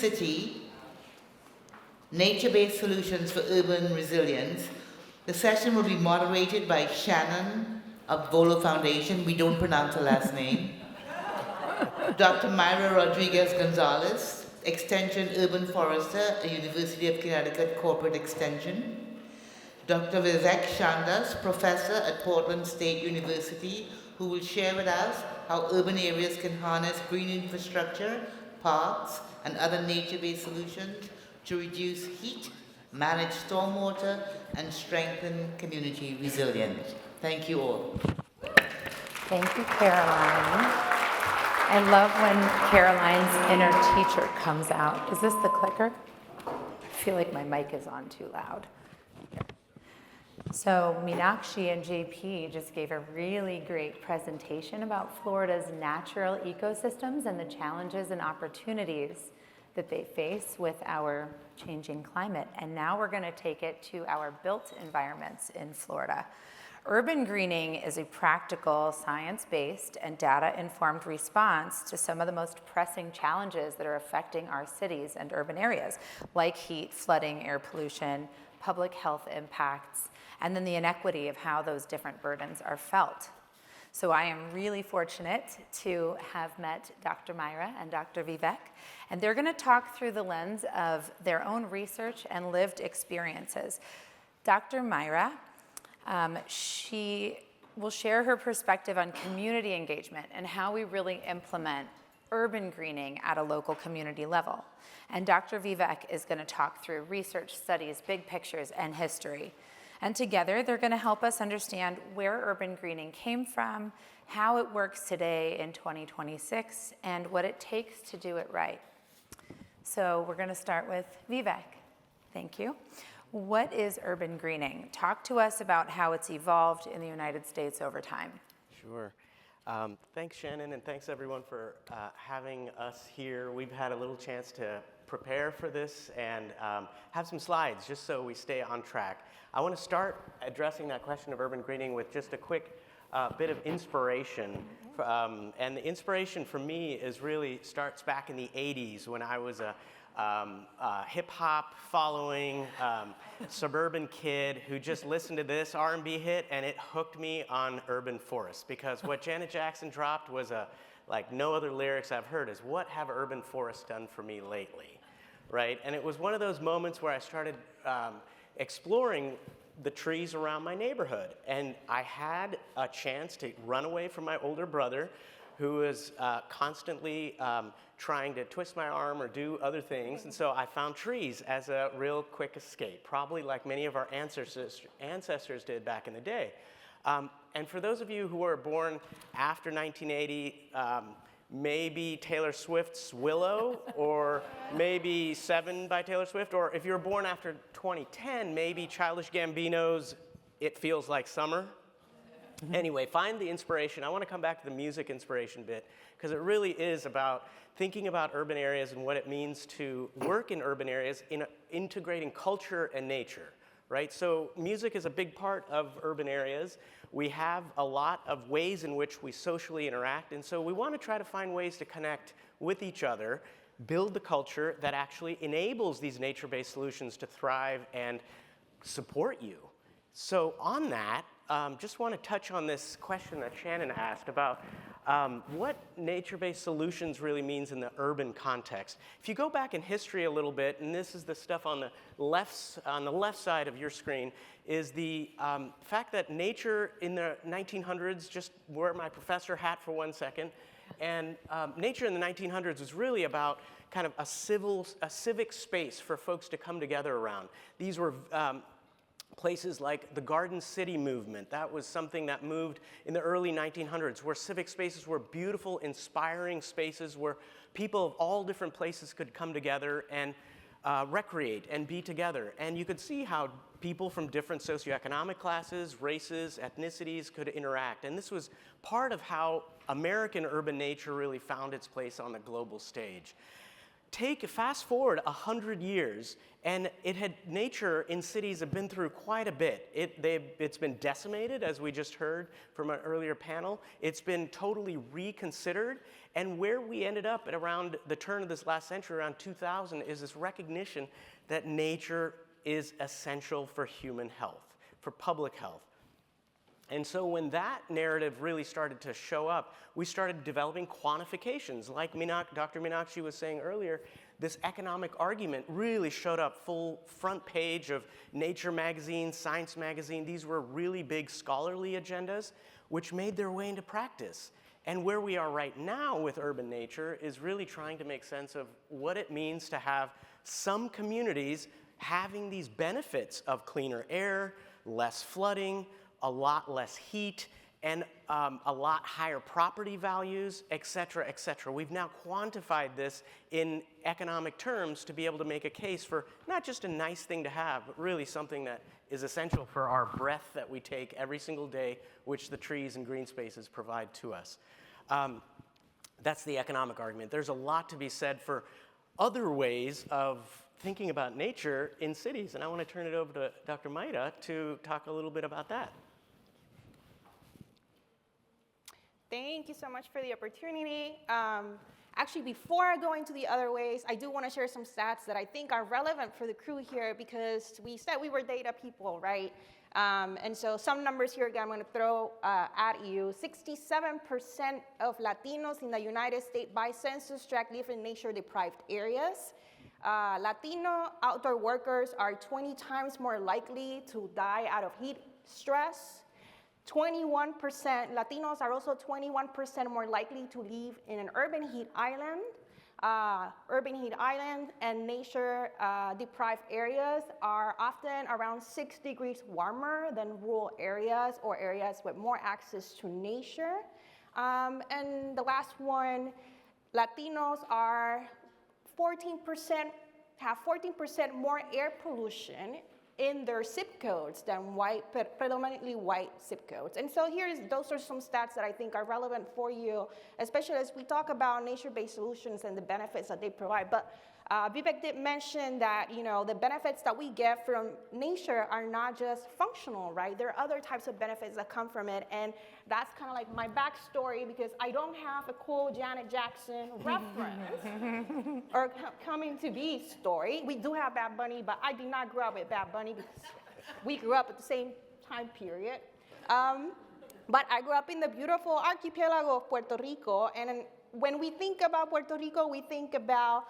city, nature-based solutions for urban resilience. The session will be moderated by Shannon of VoLo Foundation. We don't pronounce her last name. Dr. Mayra Rodríguez González, Extension Urban Forester at University of Connecticut Corporate Extension. Dr. Vivek Shandas, Professor at Portland State University, who will share with us how urban areas can harness green infrastructure, parks, and other nature-based solutions to reduce heat, manage stormwater, and strengthen community resilience. Thank you all. Thank you, Caroline. I love when Caroline's inner teacher comes out. Is this the clicker? I feel like my mic is on too loud. So Meenakshi and JP just gave a really great presentation about Florida's natural ecosystems and the challenges and opportunities that they face with our changing climate. And now we're going to take it to our built environments in Florida. Urban greening is a practical, science-based, and data-informed response to some of the most pressing challenges that are affecting our cities and urban areas, like heat, flooding, air pollution, public health impacts, and then the inequity of how those different burdens are felt. So I am really fortunate to have met Dr. Mayra and Dr. Vivek, and they're going to talk through the lens of their own research and lived experiences. Dr. Mayra, she will share her perspective on community engagement and how we really implement urban greening at a local community level. And Dr. Vivek is going to talk through research, studies, big pictures, and history. And together, they're going to help us understand where urban greening came from, how it works today in 2026, and what it takes to do it right. So we're going to start with Vivek. Thank you. What is urban greening? Talk to us about how it's evolved in the United States over time. Sure. Thanks, Shannon, and thanks everyone for having us here. We've had a little chance to prepare for this and have some slides just so we stay on track. I want to start addressing that question of urban greening with just a quick bit of inspiration. And the inspiration for me is really starts back in the 80s when I was a hip-hop following suburban kid who just listened to this R&B hit and it hooked me on urban forests, because what Janet Jackson dropped was like no other lyrics I've heard is, what have urban forests done for me lately, right? And it was one of those moments where I started exploring the trees around my neighborhood, and I had a chance to run away from my older brother, who was constantly trying to twist my arm or do other things. And so I found trees as a real quick escape, probably like many of our ancestors did back in the day. And for those of you who were born after 1980, maybe Taylor Swift's Willow, or maybe Seven by Taylor Swift, or if you were born after 2010, maybe Childish Gambino's It Feels Like Summer. Anyway, find the inspiration. I want to come back to the music inspiration bit, because it really is about thinking about urban areas and what it means to work in urban areas in integrating culture and nature, right? So music is a big part of urban areas. We have a lot of ways in which we socially interact, and so we want to try to find ways to connect with each other, build the culture that actually enables these nature-based solutions to thrive and support you. So on that, just want to touch on this question that Shannon asked about what nature-based solutions really means in the urban context. If you go back in history a little bit, and this is the stuff on the left side of your screen, is the fact that nature in the 1900s, just wear my professor hat for 1 second, and nature in the 1900s was really about kind of a civic space for folks to come together around. These were places like the Garden City movement. That was something that moved in the early 1900s, where civic spaces were beautiful, inspiring spaces where people of all different places could come together and recreate and be together. And you could see how people from different socioeconomic classes, races, ethnicities could interact. And this was part of how American urban nature really found its place on the global stage. Fast forward 100 years, and nature in cities have been through quite a bit. It's been decimated, as we just heard from an earlier panel. It's been totally reconsidered, and where we ended up at around the turn of this last century, around 2000, is this recognition that nature is essential for human health, for public health. And so when that narrative really started to show up, we started developing quantifications. Like Dr. Meenakshi was saying earlier, this economic argument really showed up full front page of Nature magazine, Science magazine. These were really big scholarly agendas, which made their way into practice. And where we are right now with urban nature is really trying to make sense of what it means to have some communities having these benefits of cleaner air, less flooding, a lot less heat, and a lot higher property values, et cetera, et cetera. We've now quantified this in economic terms to be able to make a case for not just a nice thing to have, but really something that is essential for our breath that we take every single day, which the trees and green spaces provide to us. That's the economic argument. There's a lot to be said for other ways of thinking about nature in cities, and I want to turn it over to Dr. Mayra to talk a little bit about that. Thank you so much for the opportunity. Actually, before I go into the other ways, I do want to share some stats that I think are relevant for the crew here because we said we were data people, right? And so some numbers here again I'm going to throw at you. 67% of Latinos in the United States by census tract live in nature-deprived areas. Latino outdoor workers are 20 times more likely to die out of heat stress. 21%, Latinos are also 21% more likely to live in an urban heat island. And nature-deprived areas are often around 6 degrees warmer than rural areas or areas with more access to nature. And the last one, Latinos are have 14% more air pollution in their zip codes than predominantly white zip codes. And so those are some stats that I think are relevant for you, especially as we talk about nature-based solutions and the benefits that they provide. But Vivek did mention that, the benefits that we get from nature are not just functional, right? There are other types of benefits that come from it, and that's kind of like my backstory because I don't have a cool Janet Jackson reference or coming to be story. We do have Bad Bunny, but I did not grow up with Bad Bunny because we grew up at the same time period. But I grew up in the beautiful archipelago of Puerto Rico, and when we think about Puerto Rico, we think about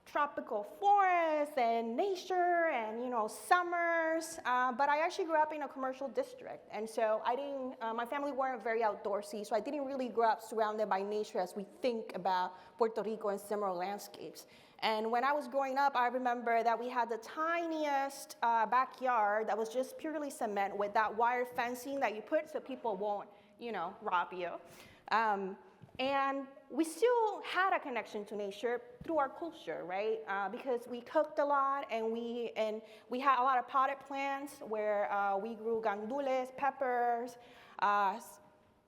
tropical forests and nature and summers, but I actually grew up in a commercial district, and so my family weren't very outdoorsy, so I didn't really grow up surrounded by nature as we think about Puerto Rico and similar landscapes. And when I was growing up, I remember that we had the tiniest backyard that was just purely cement with that wire fencing that you put so people won't rob you. And we still had a connection to nature through our culture, right? Because we cooked a lot, and we had a lot of potted plants where we grew gandules, peppers,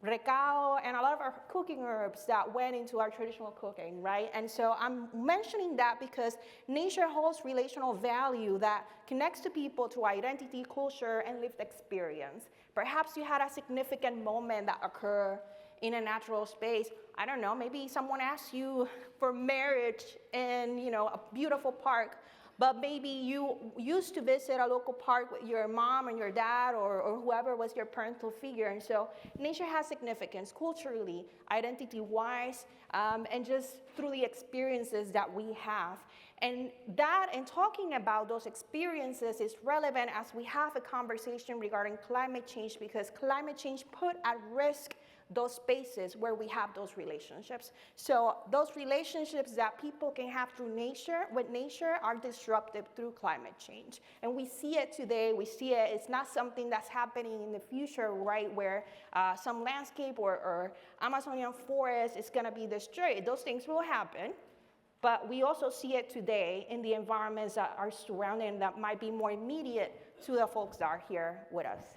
recao, and a lot of our cooking herbs that went into our traditional cooking, right? And so I'm mentioning that because nature holds relational value that connects to people to identity, culture, and lived experience. Perhaps you had a significant moment that occurred in a natural space. I don't know, maybe someone asked you for marriage in, a beautiful park, but maybe you used to visit a local park with your mom and your dad or whoever was your parental figure. And so nature has significance culturally, identity-wise, and just through the experiences that we have. And talking about those experiences is relevant as we have a conversation regarding climate change, because climate change put at risk those spaces where we have those relationships. So those relationships that people can have with nature are disrupted through climate change. And we see it today, it's not something that's happening in the future, right, where some landscape or Amazonian forest is gonna be destroyed. Those things will happen, but we also see it today in the environments that are surrounding that might be more immediate to the folks that are here with us.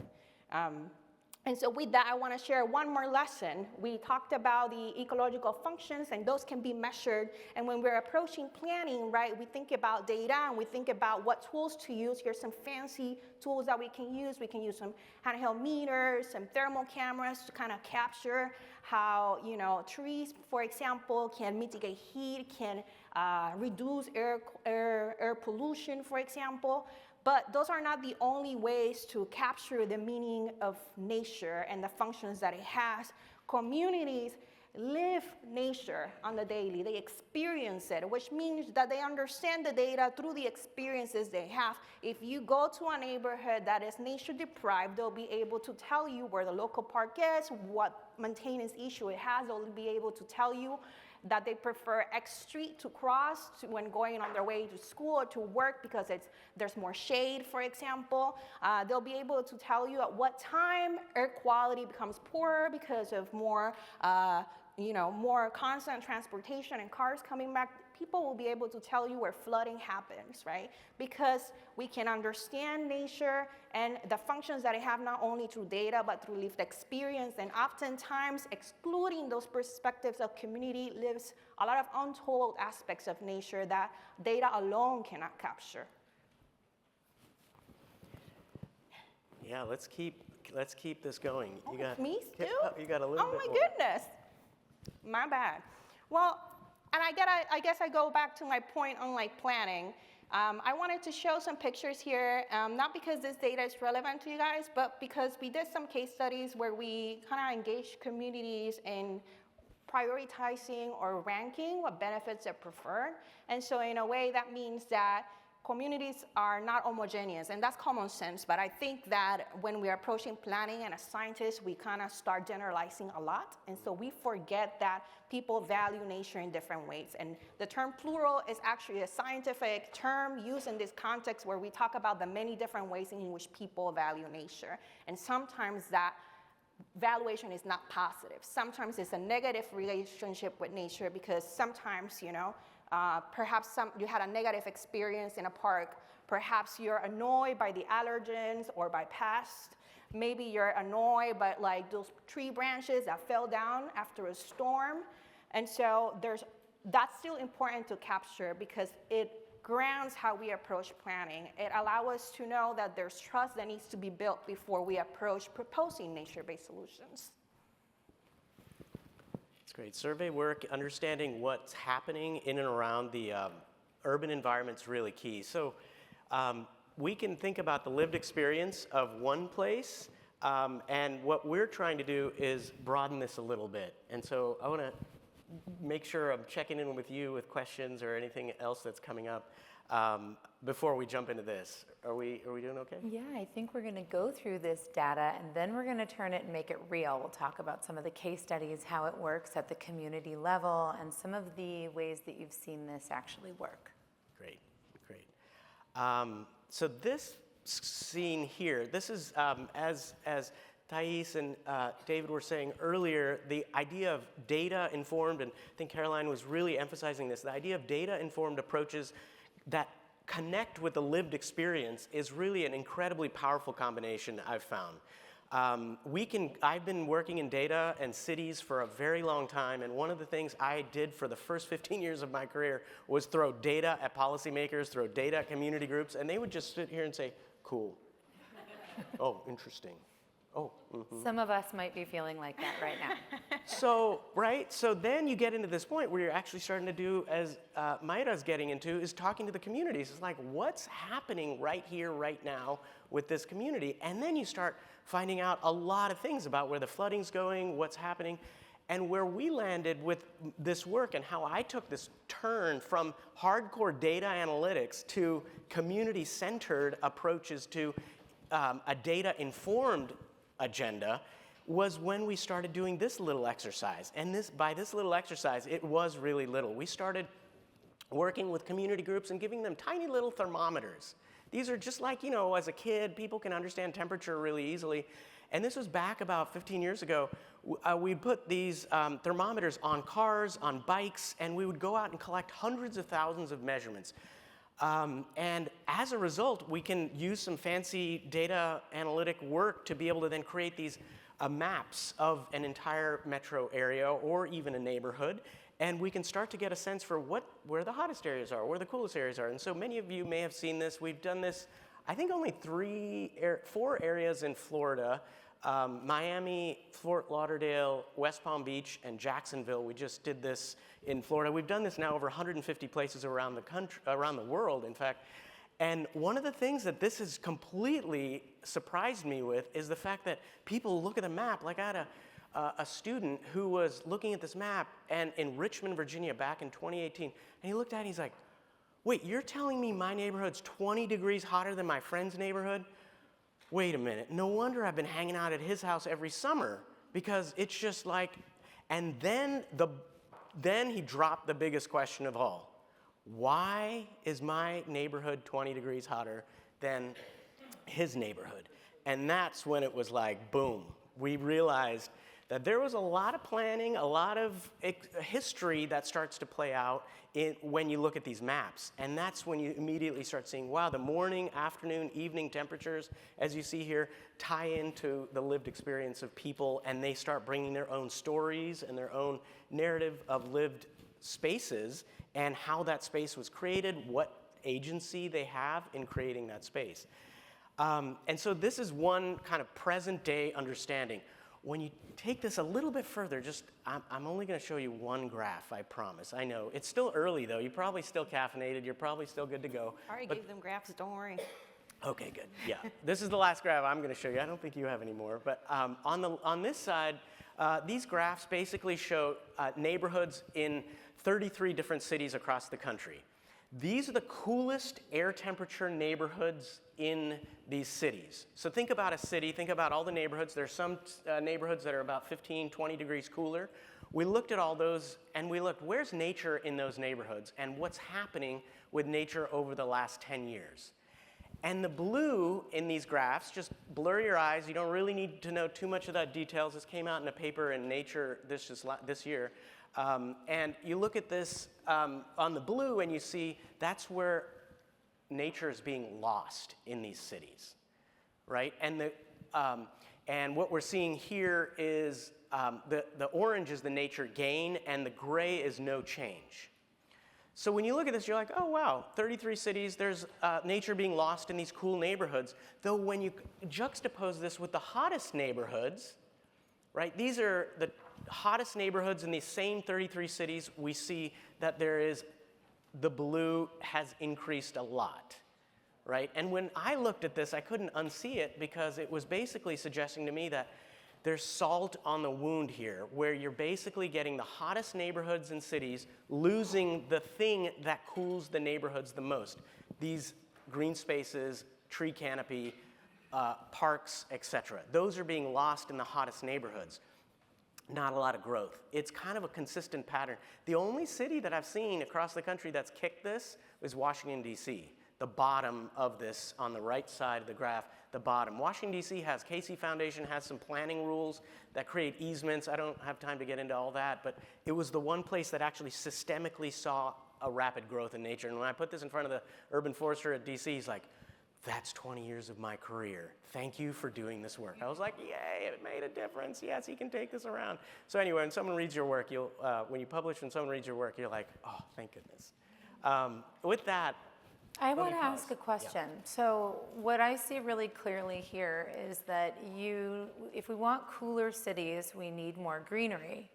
And so with that, I want to share one more lesson. We talked about the ecological functions, and those can be measured. And when we're approaching planning, right, we think about data, and we think about what tools to use. Here's some fancy tools that we can use. We can use some handheld meters, some thermal cameras to kind of capture how, trees, for example, can mitigate heat, can reduce air pollution, for example. But those are not the only ways to capture the meaning of nature and the functions that it has. Communities live nature on the daily. They experience it, which means that they understand the data through the experiences they have. If you go to a neighborhood that is nature deprived, they'll be able to tell you where the local park is, what maintenance issue it has. They'll be able to tell you that they prefer X street to cross when going on their way to school or to work because there's more shade, for example. They'll be able to tell you at what time air quality becomes poorer because of more constant transportation and cars coming back. People will be able to tell you where flooding happens, right? Because we can understand nature and the functions that it have not only through data, but through lived experience. And oftentimes, excluding those perspectives of community lives a lot of untold aspects of nature that data alone cannot capture. Yeah, let's keep this going. You got me still? You got a little bit more. Oh my goodness. My bad. Well, and I guess I go back to my point on planning. I wanted to show some pictures here, not because this data is relevant to you guys, but because we did some case studies where we kind of engaged communities in prioritizing or ranking what benefits they prefer. And so in a way, that means that communities are not homogeneous, and that's common sense, but I think that when we're approaching planning and as scientists, we kind of start generalizing a lot, and so we forget that people value nature in different ways. And the term plural is actually a scientific term used in this context where we talk about the many different ways in which people value nature. And sometimes that valuation is not positive. Sometimes it's a negative relationship with nature because sometimes, perhaps you had a negative experience in a park. Perhaps you're annoyed by the allergens or by pests. Maybe you're annoyed by those tree branches that fell down after a storm. And so that's still important to capture because it grounds how we approach planning. It allows us to know that there's trust that needs to be built before we approach proposing nature-based solutions. Great. Survey work, understanding what's happening in and around the urban environment is really key. So we can think about the lived experience of one place, and what we're trying to do is broaden this a little bit. And so I want to make sure I'm checking in with you with questions or anything else that's coming up before we jump into this. Are we doing okay? Yeah, I think we're going to go through this data and then we're going to turn it and make it real. We'll talk about some of the case studies, how it works at the community level, and some of the ways that you've seen this actually work. Great. So this scene here, this is as Thais and David were saying earlier, the idea of data-informed, and I think Caroline was really emphasizing this, the idea of data-informed approaches that connect with the lived experience is really an incredibly powerful combination I've found. I've been working in data and cities for a very long time, and one of the things I did for the first 15 years of my career was throw data at policymakers, throw data at community groups, and they would just sit here and say, cool. Oh, interesting. Oh, mm-hmm. Some of us might be feeling like that right now. So then you get into this point where you're actually starting to do, as Mayra's getting into, is talking to the communities. It's like, what's happening right here, right now with this community? And then you start finding out a lot of things about where the flooding's going, what's happening. And where we landed with this work and how I took this turn from hardcore data analytics to community-centered approaches to a data-informed agenda was when we started doing this little exercise. And by this little exercise, it was really little. We started working with community groups and giving them tiny little thermometers. These are just like, as a kid, people can understand temperature really easily. And this was back about 15 years ago. We put these thermometers on cars, on bikes, and we would go out and collect hundreds of thousands of measurements. And as a result, we can use some fancy data analytic work to be able to then create these maps of an entire metro area or even a neighborhood, and we can start to get a sense for where the hottest areas are, where the coolest areas are. And so many of you may have seen this. We've done this, I think only 4 areas in Florida, Miami, Fort Lauderdale, West Palm Beach, and Jacksonville. We just did this in Florida. We've done this now over 150 places around the country, around the world, in fact. And one of the things that this has completely surprised me with is the fact that people look at the map. Like I had a student who was looking at this map and in Richmond, Virginia, back in 2018, and he looked at it and he's like, wait, you're telling me my neighborhood's 20 degrees hotter than my friend's neighborhood? Wait a minute, no wonder I've been hanging out at his house every summer, because it's just like, and then he dropped the biggest question of all. Why is my neighborhood 20 degrees hotter than his neighborhood? And that's when it was like, boom. We realized that there was a lot of planning, a lot of history that starts to play out when you look at these maps. And that's when you immediately start seeing, wow, the morning, afternoon, evening temperatures, as you see here, tie into the lived experience of people, and they start bringing their own stories and their own narrative of lived spaces and how that space was created, what agency they have in creating that space. And so this is one kind of present day understanding. When you take this a little bit further, I'm only going to show you one graph, I promise. I know. It's still early, though. You're probably still caffeinated. You're probably still good to go. I already gave them graphs, don't worry. Okay, good. Yeah. This is the last graph I'm going to show you. I don't think you have any more. But on this side, these graphs basically show neighborhoods in 33 different cities across the country. These are the coolest air temperature neighborhoods in these cities. So think about a city, think about all the neighborhoods. There's some neighborhoods that are about 15, 20 degrees cooler. We looked at all those and we looked, where's nature in those neighborhoods and what's happening with nature over the last 10 years. And the blue in these graphs, just blur your eyes. You don't really need to know too much of that details. This came out in a paper in Nature this year. And you look at this on the blue and you see that's where nature is being lost in these cities, right? And what we're seeing here is the orange is the nature gain and the gray is no change. So when you look at this, you're like, oh, wow, 33 cities, there's nature being lost in these cool neighborhoods. Though when you juxtapose this with the hottest neighborhoods, right, these are the hottest neighborhoods in these same 33 cities, we see that the blue has increased a lot, right? And when I looked at this, I couldn't unsee it because it was basically suggesting to me that there's salt on the wound here, where you're basically getting the hottest neighborhoods and cities losing the thing that cools the neighborhoods the most. These green spaces, tree canopy, parks, etc. Those are being lost in the hottest neighborhoods. Not a lot of growth. It's kind of a consistent pattern. The only city that I've seen across the country that's kicked this is Washington, D.C., the bottom of this on the right side of the graph, the bottom. Washington, D.C. has, Casey Foundation has some planning rules that create easements. I don't have time to get into all that, but it was the one place that actually systemically saw a rapid growth in nature. And when I put this in front of the urban forester at D.C., he's like, that's 20 years of my career. Thank you for doing this work. I was like, yay, it made a difference. Yes, he can take this around. So anyway, when someone reads your work, when you publish, when someone reads your work, you're like, oh, thank goodness. With that, I want to ask a question. Yeah. So what I see really clearly here is that if we want cooler cities, we need more greenery.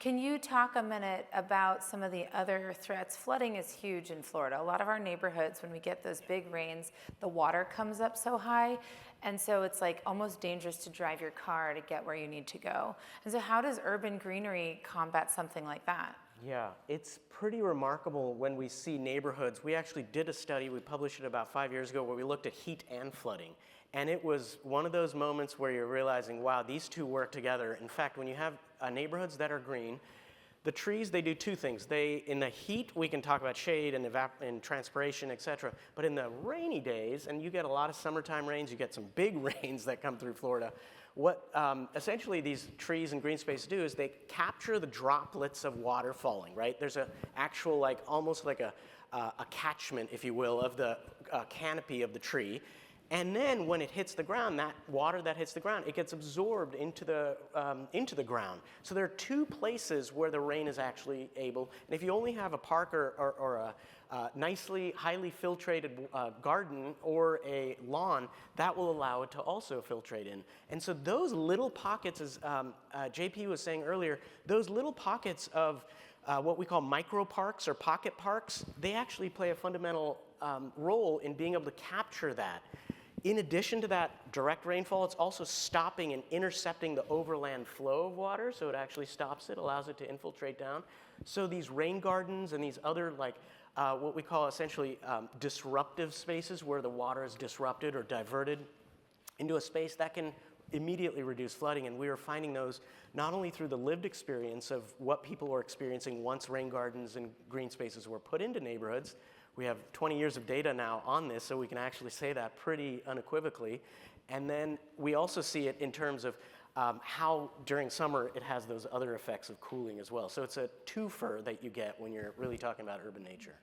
Can you talk a minute about some of the other threats? Flooding is huge in Florida. A lot of our neighborhoods, when we get those big rains, the water comes up so high, and so it's like almost dangerous to drive your car to get where you need to go. And so how does urban greenery combat something like that? Yeah, it's pretty remarkable when we see neighborhoods. We actually did a study, we published it about 5 years ago, where we looked at heat and flooding. And it was one of those moments where you're realizing, wow, these two work together. In fact, when you have neighborhoods that are green, the trees, they do two things. In the heat, we can talk about shade and transpiration, et cetera. But in the rainy days, and you get a lot of summertime rains, you get some big rains that come through Florida, what essentially these trees and green spaces do is they capture the droplets of water falling, right? There's an actual, almost like a catchment, if you will, of the canopy of the tree. And then when it hits the ground, that water that hits the ground, it gets absorbed into the ground. So there are two places where the rain is actually able, and if you only have a park or a nicely, highly filtrated garden or a lawn, that will allow it to also filtrate in. And so those little pockets, as JP was saying earlier, those little pockets of what we call micro parks or pocket parks, they actually play a fundamental role in being able to capture that. In addition to that direct rainfall, it's also stopping and intercepting the overland flow of water, so it actually stops it, allows it to infiltrate down. So these rain gardens and these other, like, what we call essentially disruptive spaces where the water is disrupted or diverted into a space that can immediately reduce flooding. And we are finding those not only through the lived experience of what people were experiencing once rain gardens and green spaces were put into neighborhoods. We have 20 years of data now on this, so we can actually say that pretty unequivocally. And then we also see it in terms of how during summer it has those other effects of cooling as well. So it's a twofer that you get when you're really talking about urban nature.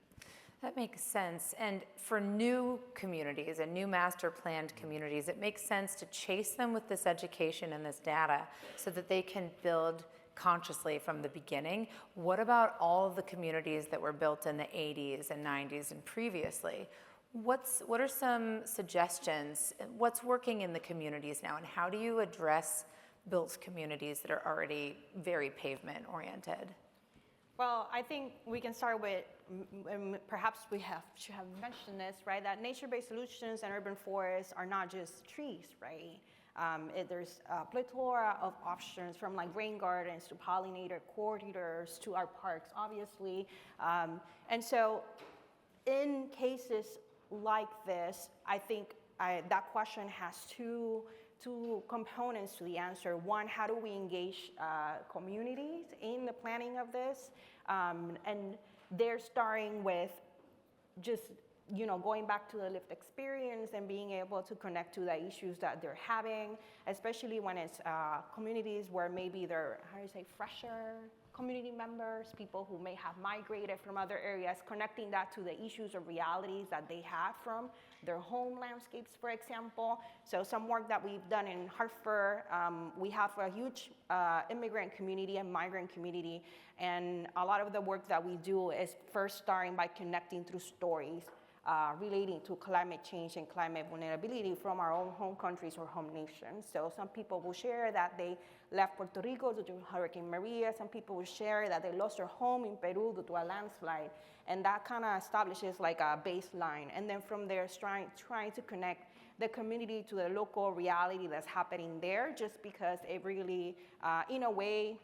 That makes sense. And for new communities and new master planned communities, it makes sense to chase them with this education and this data so that they can build consciously from the beginning. What about all of the communities that were built in the 80s and 90s and previously? What are some suggestions? What's working in the communities now, and how do you address built communities that are already very pavement oriented? Well, I think we can start with, perhaps should have mentioned this, right? That nature-based solutions and urban forests are not just trees, right? There's a plethora of options, from like rain gardens to pollinator corridors to our parks, obviously. And so in cases like this, I think that question has two components to the answer. One, how do we engage communities in the planning of this? And they're starting with just going back to the lived experience and being able to connect to the issues that they're having, especially when it's communities where maybe they're, fresher community members, people who may have migrated from other areas, connecting that to the issues or realities that they have from their home landscapes, for example. So some work that we've done in Hartford, we have a huge immigrant community and migrant community, and a lot of the work that we do is first starting by connecting through stories relating to climate change and climate vulnerability from our own home countries or home nations. So some people will share that they left Puerto Rico due to Hurricane Maria. Some people will share that they lost their home in Peru due to a landslide. And that kind of establishes like a baseline. And then from there, trying to connect the community to the local reality that's happening there, just because it really, in a way,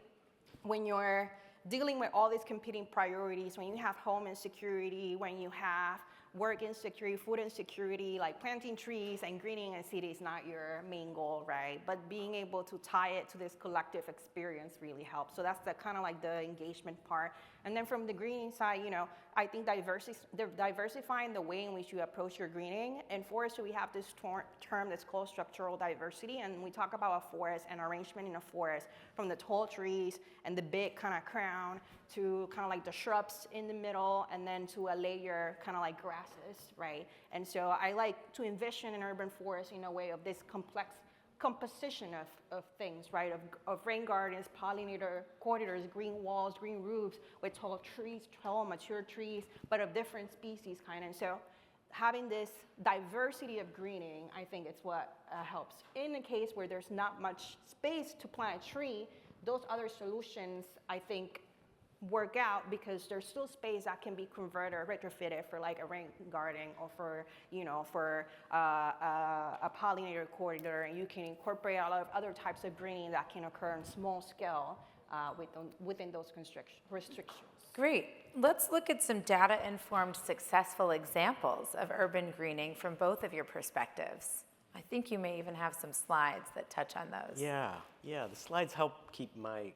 when you're dealing with all these competing priorities, when you have home insecurity, when you have work insecurity, food insecurity, like planting trees and greening a city is not your main goal, right? But being able to tie it to this collective experience really helps. So that's the kind of like the engagement part. And then from the greening side, I think diversifying the way in which you approach your greening. In forestry, we have this term that's called structural diversity, and we talk about a forest and arrangement in a forest from the tall trees and the big kind of crown to kind of like the shrubs in the middle, and then to a layer kind of like grasses, right? And so I like to envision an urban forest in a way of this complex composition of things, right? Of rain gardens, pollinator corridors, green walls, green roofs, with tall trees, tall mature trees, but of different species kind. And so having this diversity of greening, I think it's what helps. In a case where there's not much space to plant a tree, those other solutions, I think, work out because there's still space that can be converted or retrofitted for like a rain garden or for a pollinator corridor, and you can incorporate a lot of other types of greening that can occur on small scale within those restrictions. Great. Let's look at some data-informed successful examples of urban greening from both of your perspectives. I think you may even have some slides that touch on those. Yeah, the slides help keep my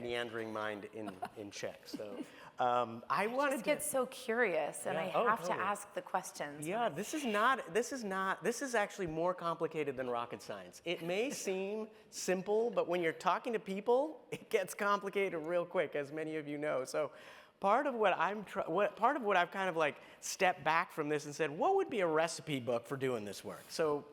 meandering mind in check. So I wanted just get so curious, and I have to ask the questions. Yeah, this is actually more complicated than rocket science. It may seem simple, but when you're talking to people, it gets complicated real quick, as many of you know. So part of what I've kind of like stepped back from this and said, what would be a recipe book for doing this work? So,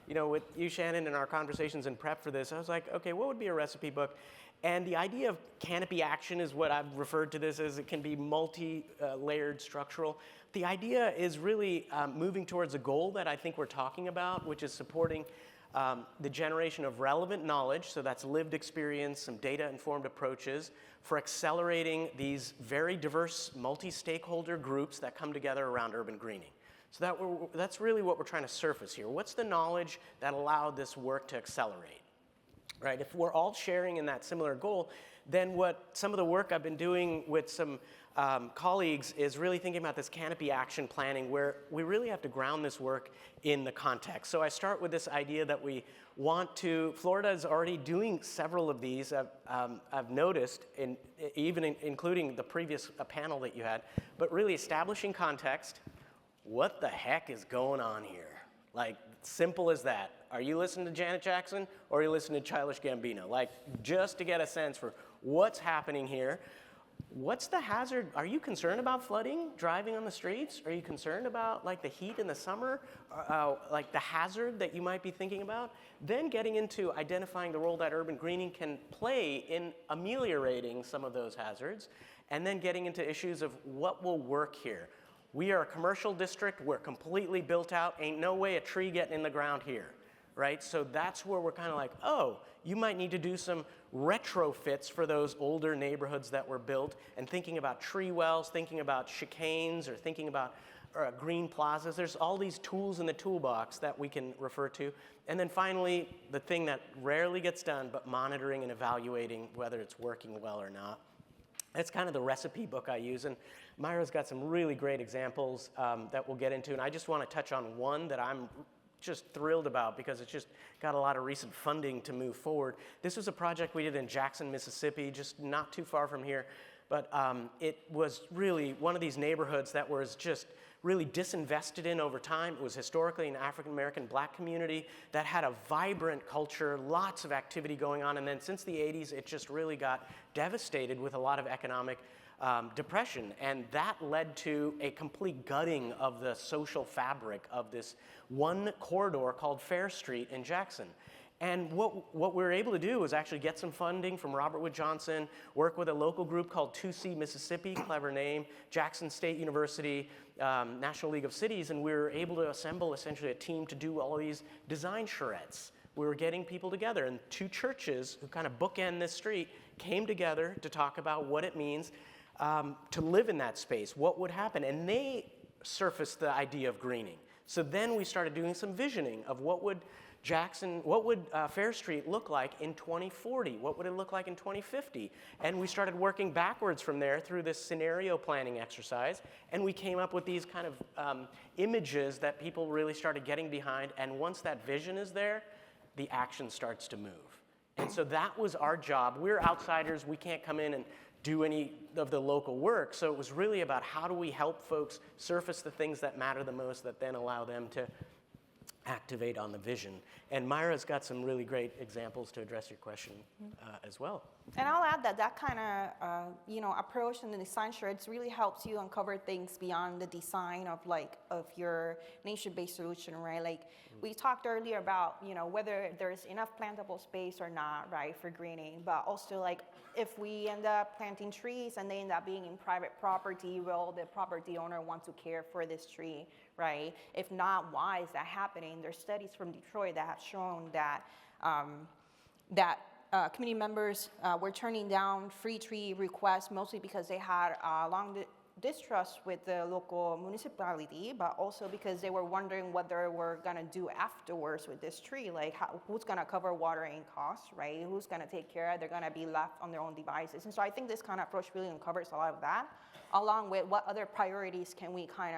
you know, with you, Shannon, in our conversations in prep for this, I was like, okay, what would be a recipe book? And the idea of canopy action is what I've referred to this as. It can be multi-layered structural. The idea is really moving towards a goal that I think we're talking about, which is supporting the generation of relevant knowledge, so that's lived experience, some data-informed approaches, for accelerating these very diverse multi-stakeholder groups that come together around urban greening. So that's really what we're trying to surface here. What's the knowledge that allowed this work to accelerate? Right? If we're all sharing in that similar goal, then what some of the work I've been doing with some colleagues is really thinking about this canopy action planning, where we really have to ground this work in the context. So I start with this idea that we want to, Florida is already doing several of these, I've noticed, including the previous panel that you had, but really establishing context. What the heck is going on here? Like, simple as that. Are you listening to Janet Jackson or are you listening to Childish Gambino? Like, just to get a sense for what's happening here. What's the hazard? Are you concerned about flooding driving on the streets? Are you concerned about like the heat in the summer? Like the hazard that you might be thinking about? Then getting into identifying the role that urban greening can play in ameliorating some of those hazards, and then getting into issues of what will work here. We are a commercial district, we're completely built out, ain't no way a tree getting in the ground here, right? So that's where we're kind of like, oh, you might need to do some retrofits for those older neighborhoods that were built, and thinking about tree wells, thinking about chicanes, or thinking about green plazas. There's all these tools in the toolbox that we can refer to. And then finally, the thing that rarely gets done, but monitoring and evaluating whether it's working well or not. That's kind of the recipe book I use, and Mayra's got some really great examples that we'll get into, and I just want to touch on one that I'm just thrilled about because it's just got a lot of recent funding to move forward. This was a project we did in Jackson, Mississippi, just not too far from here, but it was really one of these neighborhoods that was just really disinvested in over time. It was historically an African-American Black community that had a vibrant culture, lots of activity going on, and then since the 80s, it just really got devastated with a lot of economic depression, and that led to a complete gutting of the social fabric of this one corridor called Fair Street in Jackson. And what we were able to do was actually get some funding from Robert Wood Johnson, work with a local group called 2C Mississippi, clever name, Jackson State University, National League of Cities, and we were able to assemble essentially a team to do all these design charrettes. We were getting people together, and two churches who kind of bookend this street came together to talk about what it means to live in that space, what would happen, and they surfaced the idea of greening. So then we started doing some visioning of what would Fair Street look like in 2040? What would it look like in 2050? And we started working backwards from there through this scenario planning exercise, and we came up with these kind of images that people really started getting behind, and once that vision is there, the action starts to move. And so that was our job. We're outsiders, we can't come in and do any of the local work, so it was really about how do we help folks surface the things that matter the most that then allow them to activate on the vision. And Mayra's got some really great examples to address your question as well. And I'll add that kind of approach in the design charrettes really helps you uncover things beyond the design of your nature-based solution, right? Like we talked earlier about whether there's enough plantable space or not, right, for greening, but also like if we end up planting trees and they end up being in private property, will the property owner want to care for this tree, right? If not, why is that happening? There's studies from Detroit that have shown that community members were turning down free tree requests mostly because they had long distrust with the local municipality, but also because they were wondering what they were gonna do afterwards with this tree. Like who's gonna cover watering costs, right? Who's gonna take care of it? They're gonna be left on their own devices. And so I think this kind of approach really uncovers a lot of that, along with what other priorities can we kind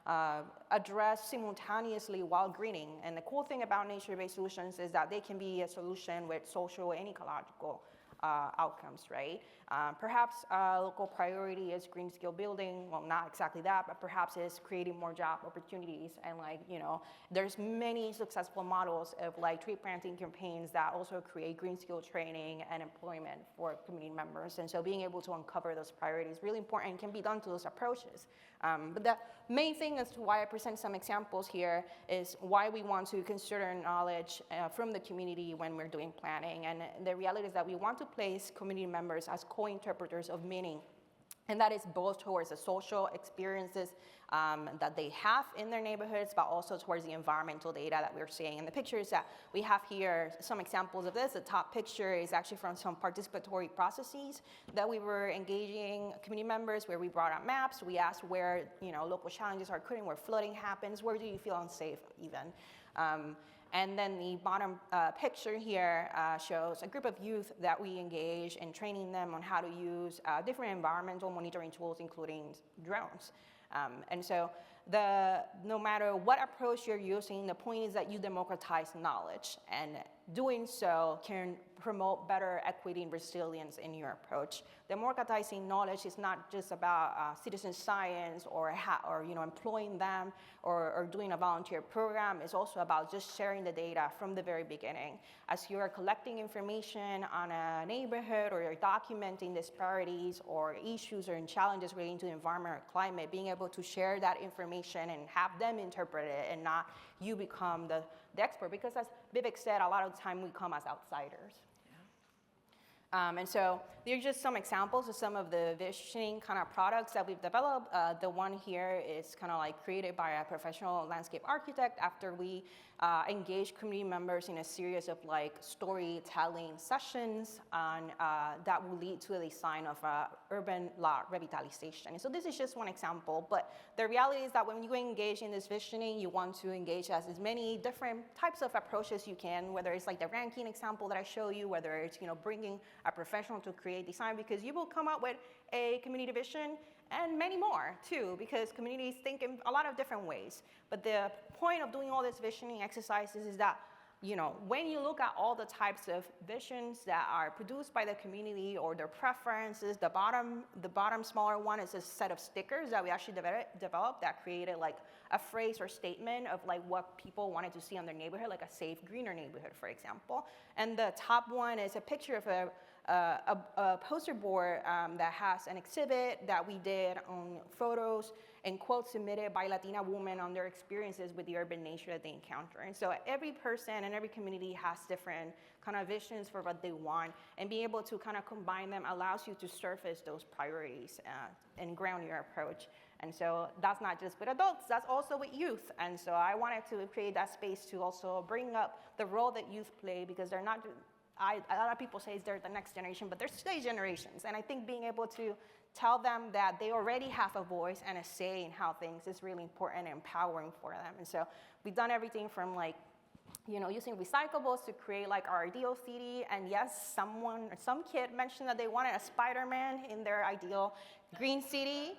of address simultaneously while greening. And the cool thing about nature-based solutions is that they can be a solution with social and ecological outcomes, right? Perhaps a local priority is green skill building. Well, not exactly that, but perhaps it's creating more job opportunities. And like, you know, there's many successful models of like tree planting campaigns that also create green skill training and employment for community members. And so being able to uncover those priorities is really important and can be done through those approaches. But the main thing as to why I present some examples here is why we want to consider knowledge from the community when we're doing planning. And the reality is that we want to place community members as co-interpreters of meaning. And that is both towards the social experiences that they have in their neighborhoods, but also towards the environmental data that we're seeing. And the pictures that we have here, some examples of this. The top picture is actually from some participatory processes that we were engaging community members, where we brought out maps. We asked where, you know, local challenges are occurring, where flooding happens, where do you feel unsafe even. And then the bottom picture here shows a group of youth that we engage in training them on how to use different environmental monitoring tools, including drones. And so no matter what approach you're using, the point is that you democratize knowledge, and doing so can promote better equity and resilience in your approach. Democratizing knowledge is not just about citizen science or you know, employing them or doing a volunteer program. It's also about just sharing the data from the very beginning. As you're collecting information on a neighborhood, or you're documenting these priorities or issues or challenges relating to the environment or climate, being able to share that information and have them interpret it, and not you become the expert. Because as Vivek said, a lot of the time we come as outsiders. And so these are just some examples of some of the visioning kind of products that we've developed. The one here is kind of like created by a professional landscape architect after we engage community members in a series of like storytelling sessions on, that will lead to the design of urban lot revitalization. And so this is just one example, but the reality is that when you engage in this visioning, you want to engage as many different types of approaches you can, whether it's like the ranking example that I show you, whether it's, you know, bringing a professional to create design, because you will come up with a community vision and many more too, because communities think in a lot of different ways. But the point of doing all these visioning exercises is that, you know, when you look at all the types of visions that are produced by the community or their preferences, the bottom smaller one is a set of stickers that we actually developed that created like a phrase or statement of like what people wanted to see on their neighborhood, like a safe, greener neighborhood, for example. And the top one is a picture of a poster board that has an exhibit that we did on photos and quotes submitted by Latina women on their experiences with the urban nature that they encounter. And so every person and every community has different kind of visions for what they want, and being able to kind of combine them allows you to surface those priorities and ground your approach. And so that's not just with adults, that's also with youth. And so I wanted to create that space to also bring up the role that youth play, because they're not, a lot of people say they're the next generation, but they're today's generations. And I think being able to tell them that they already have a voice and a say in how things is really important and empowering for them. And so we've done everything from like, you know, using recyclables to create like our ideal city. And yes, some kid mentioned that they wanted a Spider-Man in their ideal green city,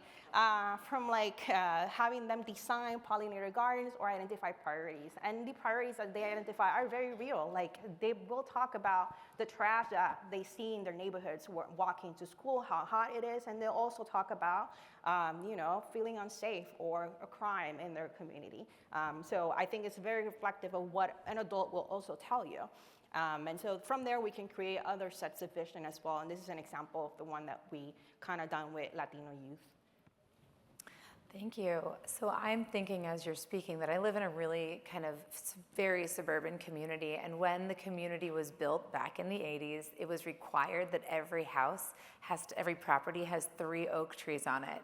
from like having them design pollinator gardens or identify priorities. And the priorities that they identify are very real. Like they will talk about the trash that they see in their neighborhoods walking to school, how hot it is, and they'll also talk about, you know, feeling unsafe or a crime in their community. So I think it's very reflective of what an adult will also tell you. And so from there, we can create other sets of vision as well. And this is an example of the one that we kind of done with Latino youth. Thank you. So I'm thinking as you're speaking that I live in a really kind of very suburban community, and when the community was built back in the 80s, it was required that every property has 3 oak trees on it.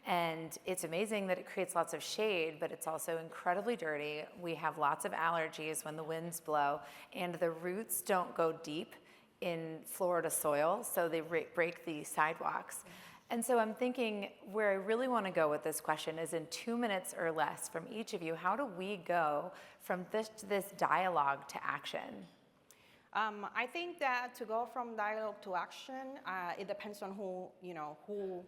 And it's amazing that it creates lots of shade, but it's also incredibly dirty. We have lots of allergies when the winds blow, and the roots don't go deep in Florida soil, so they break the sidewalks. And so I'm thinking where I really want to go with this question is in 2 minutes or less from each of you, how do we go from this dialogue to action? I think that to go from dialogue to action, it depends on who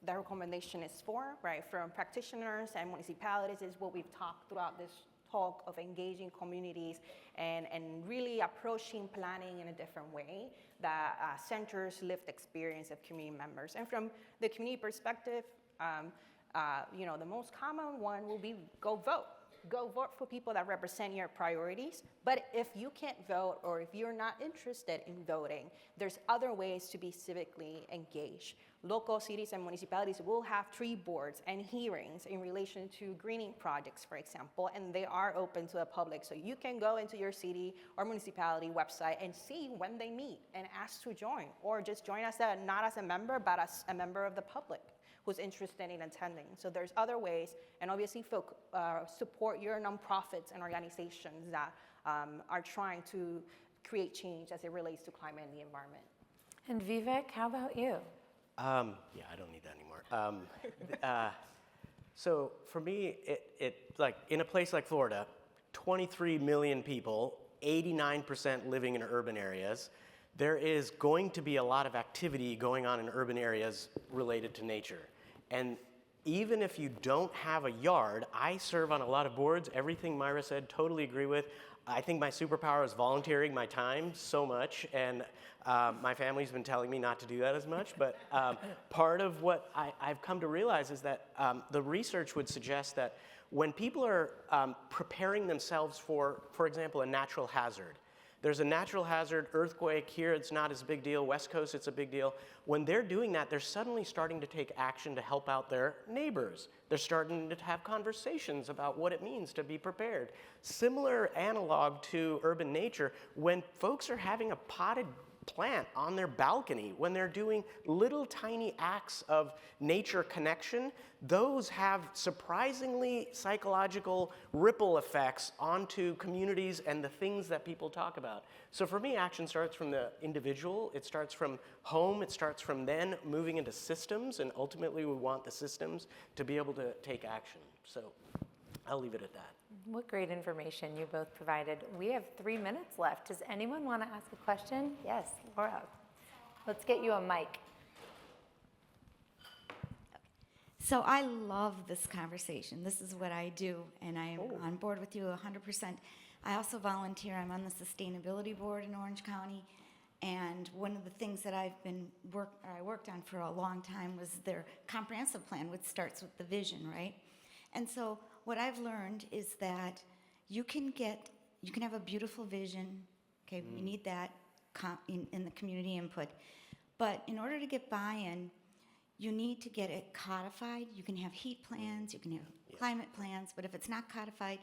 the recommendation is for, right? From practitioners and municipalities is what we've talked throughout this talk of engaging communities and really approaching planning in a different way that centers lived experience of community members. And from the community perspective, the most common one will be go vote. Go vote for people that represent your priorities. But if you can't vote or if you're not interested in voting, there's other ways to be civically engaged. Local cities and municipalities will have tree boards and hearings in relation to greening projects, for example, and they are open to the public. So you can go into your city or municipality website and see when they meet and ask to join, or just join as not as a member, but as a member of the public who's interested in attending. So there's other ways, and obviously support your nonprofits and organizations that are trying to create change as it relates to climate and the environment. And Vivek, how about you? Yeah, I don't need that anymore. So for me, it like in a place like Florida, 23 million people, 89% living in urban areas, there is going to be a lot of activity going on in urban areas related to nature. And even if you don't have a yard, I serve on a lot of boards. Everything Mayra said, totally agree with. I think my superpower is volunteering my time so much, and my family's been telling me not to do that as much, but part of what I've come to realize is that the research would suggest that when people are preparing themselves for example, a natural hazard, there's a natural hazard, earthquake, here it's not as big deal, West Coast it's a big deal. When they're doing that, they're suddenly starting to take action to help out their neighbors. They're starting to have conversations about what it means to be prepared. Similar analog to urban nature, when folks are having a potted plant on their balcony, when they're doing little tiny acts of nature connection, those have surprisingly psychological ripple effects onto communities and the things that people talk about. So for me, action starts from the individual, it starts from home, it starts from then moving into systems, and ultimately we want the systems to be able to take action. So I'll leave it at that. What great information you both provided. We have 3 minutes left. Does anyone want to ask a question? Yes, Laura. Let's get you a mic. So I love this conversation. This is what I do, and I am on board with you 100%. I also volunteer. I'm on the sustainability board in Orange County, and one of the things that I worked on for a long time was their comprehensive plan, which starts with the vision, right? And so what I've learned is that you can have a beautiful vision, okay, you need that in the community input, but in order to get buy-in, you need to get it codified. You can have heat plans, you can have climate plans, but if it's not codified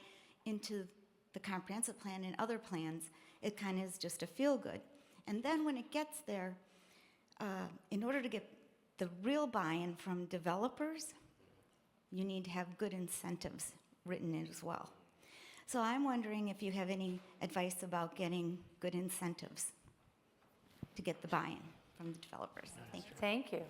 into the comprehensive plan and other plans, it kind of is just a feel-good. And then when it gets there, in order to get the real buy-in from developers, you need to have good incentives written in as well. So I'm wondering if you have any advice about getting good incentives to get the buy-in from the developers. Thank you. Thank you.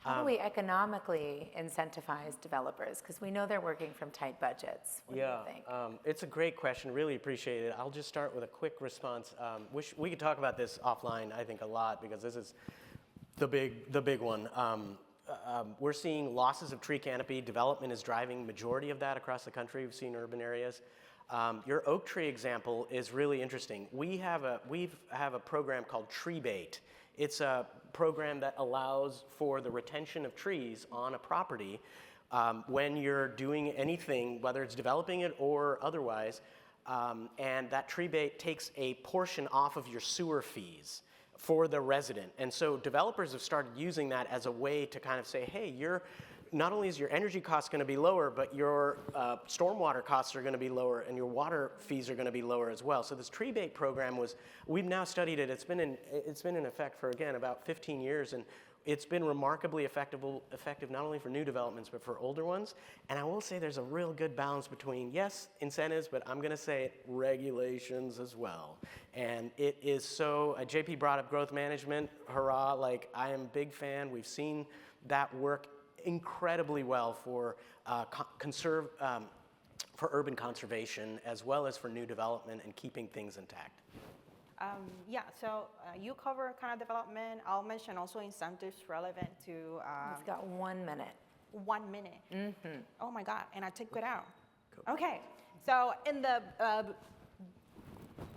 How do we economically incentivize developers? Because we know they're working from tight budgets. What do you think? It's a great question. Really appreciate it. I'll just start with a quick response. We could talk about this offline, I think, a lot, because this is the big one. We're seeing losses of tree canopy. Development is driving majority of that across the country. We've seen urban areas. Your oak tree example is really interesting. We have a program called Tree Bait. It's a program that allows for the retention of trees on a property when you're doing anything, whether it's developing it or otherwise, and that tree bait takes a portion off of your sewer fees for the resident. And so developers have started using that as a way to kind of say, hey, not only is your energy costs going to be lower, but your stormwater costs are going to be lower, and your water fees are going to be lower as well. So this tree bait program we've now studied it. It's been in effect for, again, about 15 years, and it's been remarkably effective not only for new developments, but for older ones. And I will say there's a real good balance between, yes, incentives, but I'm going to say it, regulations as well. And it is so, JP brought up growth management, hurrah, like I am a big fan. We've seen that work incredibly well for urban conservation, as well as for new development and keeping things intact. So you cover kind of development. I'll mention also incentives relevant to. It's got 1 minute. 1 minute. Mm-hmm. Oh my God! And I took it out. Okay, so in the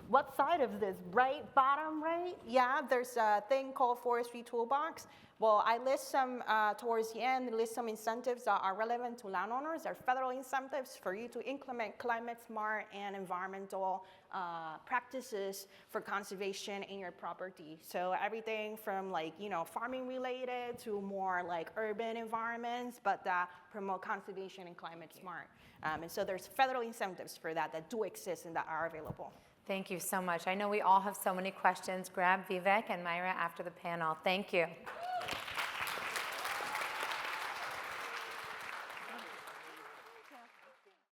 what side of this? Right, bottom right? Yeah, there's a thing called Forestry Toolbox. Well, I list some, towards the end, list some incentives that are relevant to landowners. They're federal incentives for you to implement climate smart and environmental practices for conservation in your property. So everything from like, farming related to more like urban environments, but that promote conservation and climate smart. And so there's federal incentives for that do exist and that are available. Thank you so much. I know we all have so many questions. Grab Vivek and Mayra after the panel. Thank you.